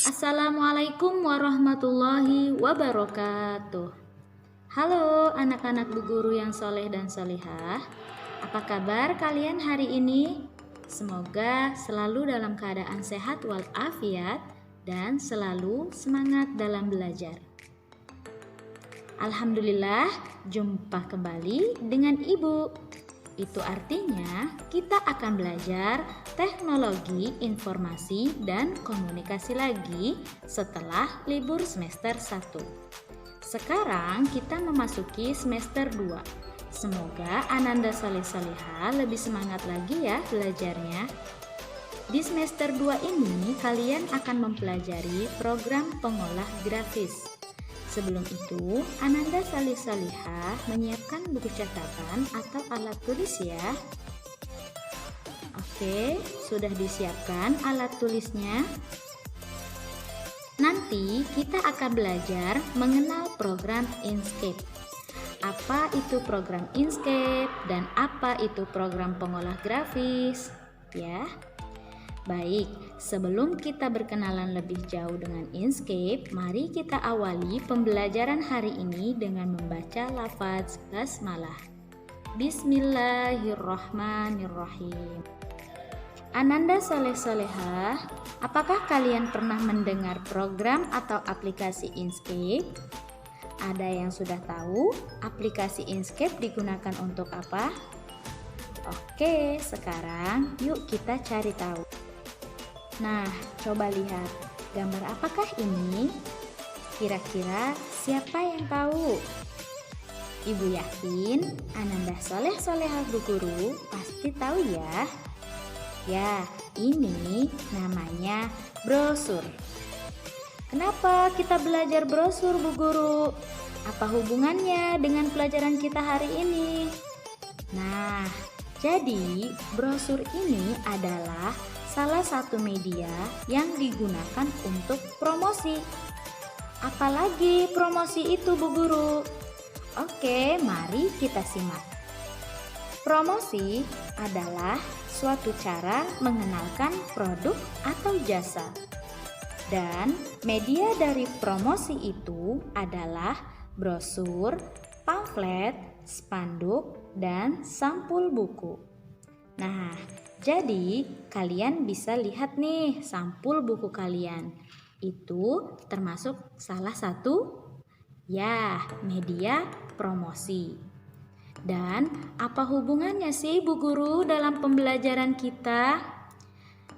Assalamualaikum warahmatullahi wabarakatuh. Halo anak-anak Bu Guru yang soleh dan solehah. Apa kabar kalian hari ini? Semoga selalu dalam keadaan sehat walafiat dan selalu semangat dalam belajar. Alhamdulillah, jumpa kembali dengan Ibu. Itu artinya kita akan belajar teknologi informasi dan komunikasi lagi setelah libur semester 1. Sekarang kita memasuki semester 2. Semoga Ananda Saleh-Salehah lebih semangat lagi ya belajarnya. Di semester 2 ini kalian akan mempelajari program pengolah grafis. Sebelum itu, Ananda Saleh-Salehah menyiapkan buku catatan atau alat tulis ya. Oke, sudah disiapkan alat tulisnya. Nanti kita akan belajar mengenal program Inkscape. Apa itu program Inkscape dan apa itu program pengolah grafis? Ya. Baik, sebelum kita berkenalan lebih jauh dengan Inkscape, mari kita awali pembelajaran hari ini dengan membaca lafaz basmalah. Bismillahirrahmanirrahim. Ananda Saleh-Salehah, apakah kalian pernah mendengar program atau aplikasi Inkscape? Ada yang sudah tahu aplikasi Inkscape digunakan untuk apa? Oke, sekarang yuk kita cari tahu. Nah, coba lihat gambar apakah ini? Kira-kira siapa yang tahu? Ibu yakin Ananda Saleh-Salehah Bu Guru pasti tahu ya. Ya, ini namanya brosur. Kenapa kita belajar brosur Bu Guru? Apa hubungannya dengan pelajaran kita hari ini? Nah, jadi brosur ini adalah salah satu media yang digunakan untuk promosi. Apalagi promosi itu Bu Guru? Oke, mari kita simak. Promosi adalah suatu cara mengenalkan produk atau jasa. Dan media dari promosi itu adalah brosur, pamflet, spanduk, dan sampul buku. Nah, jadi kalian bisa lihat nih sampul buku kalian. Itu termasuk salah satu media promosi. Dan apa hubungannya sih Bu Guru dalam pembelajaran kita?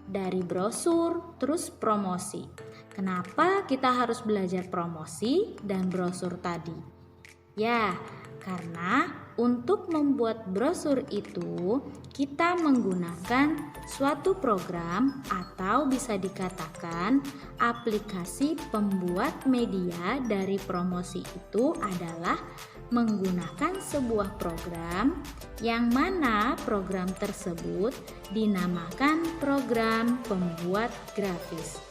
Dari brosur terus promosi. Kenapa kita harus belajar promosi dan brosur tadi? Ya, karena untuk membuat brosur itu kita menggunakan suatu program atau bisa dikatakan aplikasi pembuat media dari promosi itu adalah menggunakan sebuah program yang mana program tersebut dinamakan program pembuat grafis.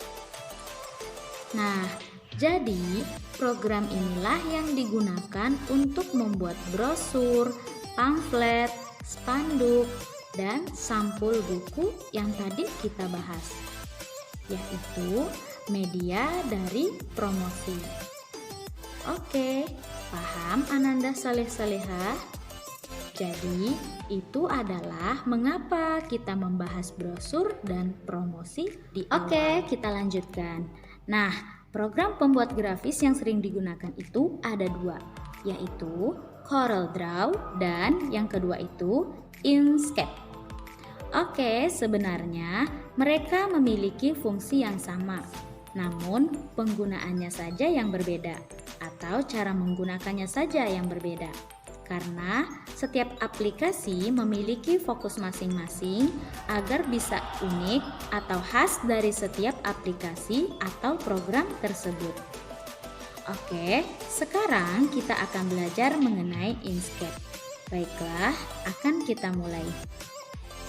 Nah, jadi, program inilah yang digunakan untuk membuat brosur, pamflet, spanduk, dan sampul buku yang tadi kita bahas, yaitu media dari promosi. Oke, paham Ananda Saleh-Salehah? Jadi, itu adalah mengapa kita membahas brosur dan promosi di awal. Oke, kita lanjutkan. Nah, program pembuat grafis yang sering digunakan itu ada dua, yaitu CorelDRAW dan yang kedua itu Inkscape. Oke, sebenarnya mereka memiliki fungsi yang sama, namun penggunaannya saja yang berbeda atau cara menggunakannya saja yang berbeda. Karena setiap aplikasi memiliki fokus masing-masing agar bisa unik atau khas dari setiap aplikasi atau program tersebut. Oke, sekarang kita akan belajar mengenai Inkscape. Baiklah, akan kita mulai.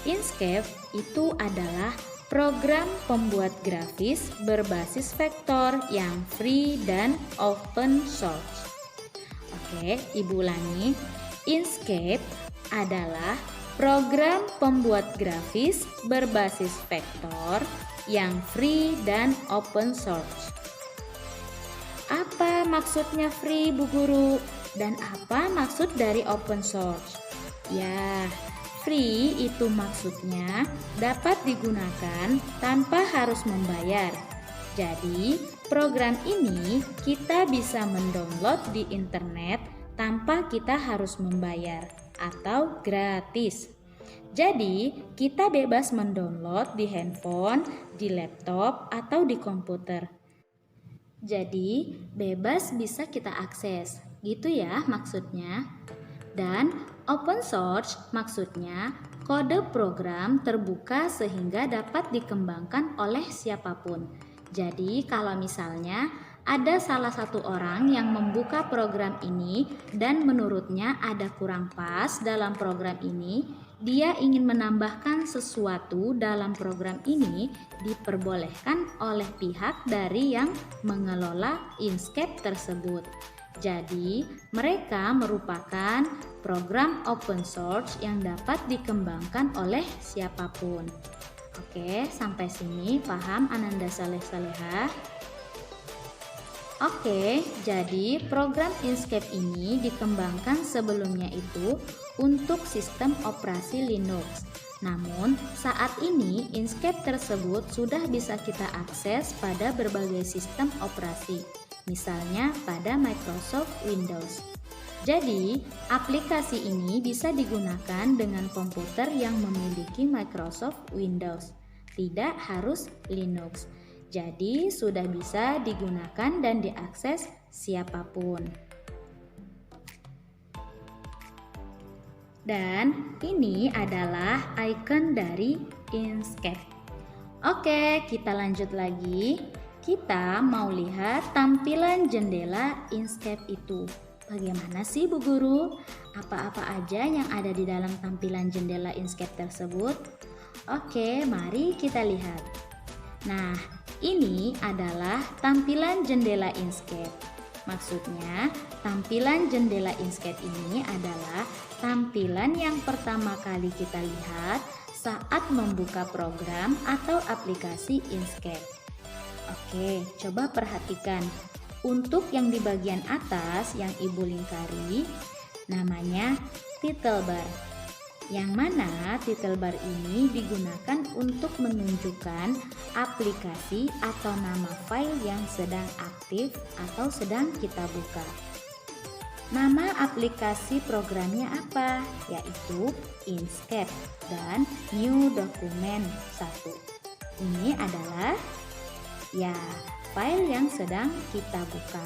Inkscape itu adalah program pembuat grafis berbasis vektor yang free dan open source. Oke, Ibu ulangi. Inkscape adalah program pembuat grafis berbasis vektor yang free dan open source. Apa maksudnya free, Bu Guru? Dan apa maksud dari open source? Ya, free itu maksudnya dapat digunakan tanpa harus membayar. Jadi, program ini kita bisa mendownload di internet tanpa kita harus membayar atau gratis. Jadi, kita bebas mendownload di handphone, di laptop, atau di komputer. Jadi, bebas bisa kita akses. Gitu ya maksudnya. Dan open source maksudnya kode program terbuka sehingga dapat dikembangkan oleh siapapun. Jadi kalau misalnya ada salah satu orang yang membuka program ini dan menurutnya ada kurang pas dalam program ini, dia ingin menambahkan sesuatu dalam program ini, diperbolehkan oleh pihak dari yang mengelola Inkscape tersebut. Jadi, mereka merupakan program open source yang dapat dikembangkan oleh siapapun. Oke, sampai sini paham Ananda Saleh-Saleha? Oke, jadi program Inkscape ini dikembangkan sebelumnya itu untuk sistem operasi Linux. Namun, saat ini Inkscape tersebut sudah bisa kita akses pada berbagai sistem operasi, misalnya pada Microsoft Windows. Jadi, aplikasi ini bisa digunakan dengan komputer yang memiliki Microsoft Windows, tidak harus Linux. Jadi, sudah bisa digunakan dan diakses siapapun. Dan ini adalah icon dari Inkscape. Oke, kita lanjut lagi. Kita mau lihat tampilan jendela Inkscape itu. Bagaimana sih Bu Guru? Apa-apa aja yang ada di dalam tampilan jendela Inkscape tersebut? Oke, mari kita lihat. Nah, ini adalah tampilan jendela Inkscape. Maksudnya, tampilan jendela Inkscape ini adalah tampilan yang pertama kali kita lihat saat membuka program atau aplikasi Inkscape. Oke, coba perhatikan. Untuk yang di bagian atas yang Ibu lingkari, namanya title bar. Yang mana title bar ini digunakan untuk menunjukkan aplikasi atau nama file yang sedang aktif atau sedang kita buka. Nama aplikasi programnya apa? Yaitu Inkscape dan New Document 1. Ini adalah file yang sedang kita buka.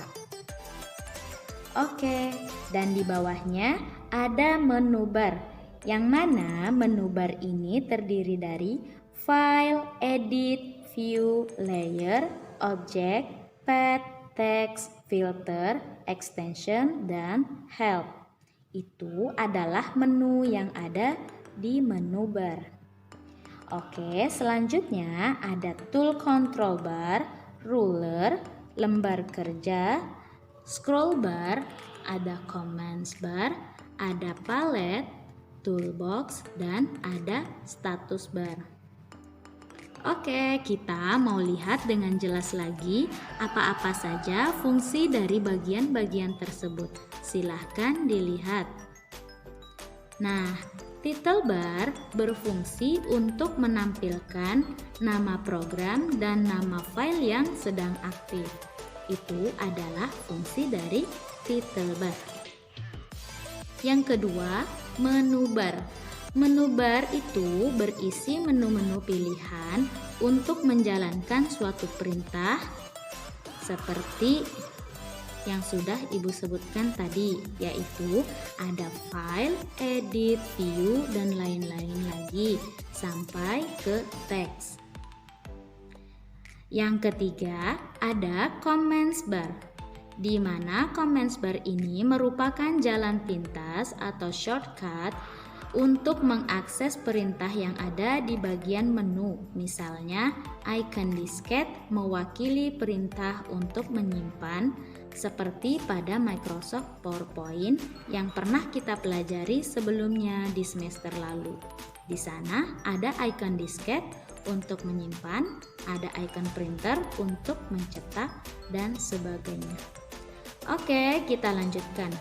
Oke, dan di bawahnya ada menu bar, yang mana menu bar ini terdiri dari file, edit, view, layer, object, path, text, filter, extension, dan help. Itu adalah menu yang ada di menu bar. Oke, selanjutnya ada tool control bar, ruler, lembar kerja, scroll bar, ada commands bar, ada palette, toolbox, dan ada status bar. Oke, kita mau lihat dengan jelas lagi apa-apa saja fungsi dari bagian-bagian tersebut. Silahkan dilihat. Nah, title bar berfungsi untuk menampilkan nama program dan nama file yang sedang aktif. Itu adalah fungsi dari title bar. Yang kedua, menu bar. Menu bar itu berisi menu-menu pilihan untuk menjalankan suatu perintah seperti yang sudah Ibu sebutkan tadi, yaitu ada file, edit, view, dan lain-lain lagi sampai ke teks. Yang ketiga, ada commands bar, di mana commands bar ini merupakan jalan pintas atau shortcut untuk mengakses perintah yang ada di bagian menu. Misalnya, icon disket mewakili perintah untuk menyimpan, seperti pada Microsoft PowerPoint yang pernah kita pelajari sebelumnya di semester lalu. Di sana ada icon disket untuk menyimpan, ada icon printer untuk mencetak, dan sebagainya. Oke, kita lanjutkan.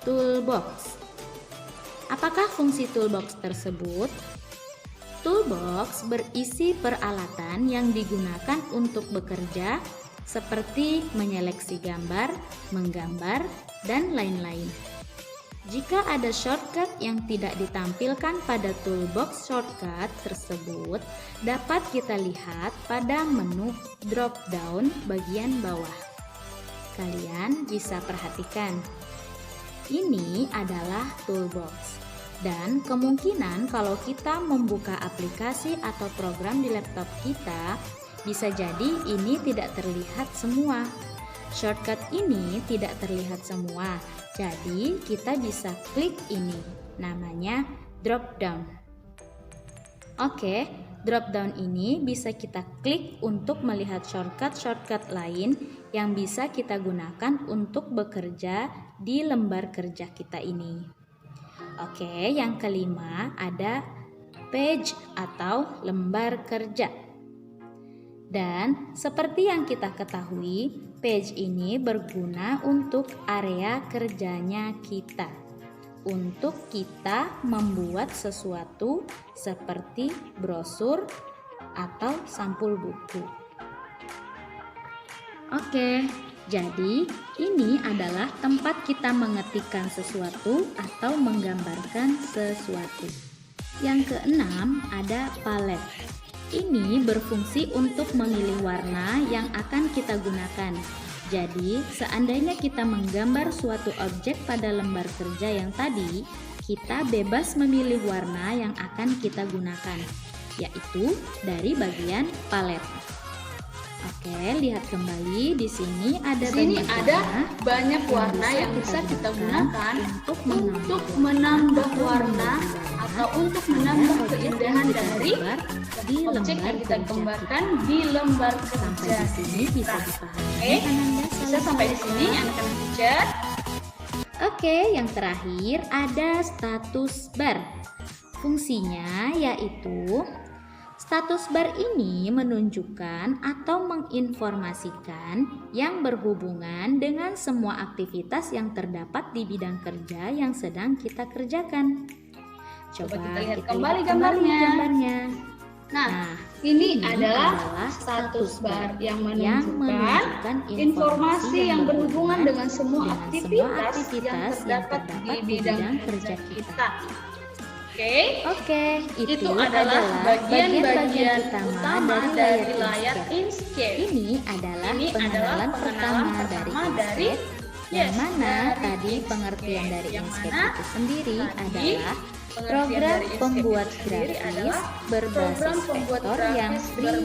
Toolbox. Apakah fungsi toolbox tersebut? Toolbox berisi peralatan yang digunakan untuk bekerja seperti menyeleksi gambar, menggambar, dan lain-lain. Jika ada shortcut yang tidak ditampilkan pada toolbox shortcut tersebut, dapat kita lihat pada menu drop down bagian bawah. Kalian bisa perhatikan. Ini adalah toolbox. Dan kemungkinan kalau kita membuka aplikasi atau program di laptop kita, bisa jadi ini tidak terlihat semua. Shortcut ini tidak terlihat semua, jadi kita bisa klik ini, namanya drop down. Oke, drop down ini bisa kita klik untuk melihat shortcut lain yang bisa kita gunakan untuk bekerja di lembar kerja kita ini. Oke, yang kelima ada page atau lembar kerja. Dan seperti yang kita ketahui, page ini berguna untuk area kerjanya kita. Untuk kita membuat sesuatu seperti brosur atau sampul buku. Oke, jadi ini adalah tempat kita mengetikkan sesuatu atau menggambarkan sesuatu. Yang keenam ada palet. Ini berfungsi untuk memilih warna yang akan kita gunakan. Jadi, seandainya kita menggambar suatu objek pada lembar kerja yang tadi, kita bebas memilih warna yang akan kita gunakan, yaitu dari bagian palet. Oke, lihat kembali di sini ada banyak warna yang bisa kita gunakan untuk menambah warna atau untuk menambah keindahan dari objek yang kita gambarkan di lembar kerja. Sampai di sini bisa dipahami. Bisa sampai di sini anak-anak teacher. Oke, yang terakhir ada status bar. Fungsinya yaitu status bar ini menunjukkan atau menginformasikan yang berhubungan dengan semua aktivitas yang terdapat di bidang kerja yang sedang kita kerjakan. Coba kita lihat kembali gambarnya. Nah, ini adalah status bar yang menunjukkan informasi yang berhubungan dengan semua aktivitas yang terdapat di bidang kerja kita. Oke, itu adalah bagian-bagian utama dari layar Inkscape. Ini adalah pengenalan pertama dari Inkscape, yang mana tadi pengertian dari Inkscape itu sendiri adalah program pembuat grafis berbasis vektor yang free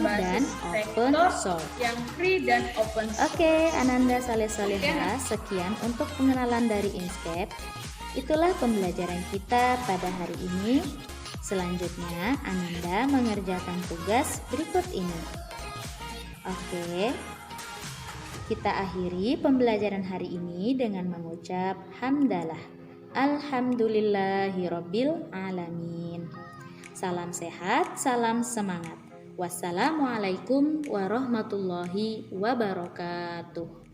dan open source. Oke, Ananda Saleh-Saleha, sekian untuk pengenalan dari Inkscape. Itulah pembelajaran kita pada hari ini. Selanjutnya, Ananda mengerjakan tugas berikut ini. Oke, kita akhiri pembelajaran hari ini dengan mengucap hamdalah. Alhamdulillahirabbil alamin. Salam sehat, salam semangat. Wassalamualaikum warahmatullahi wabarakatuh.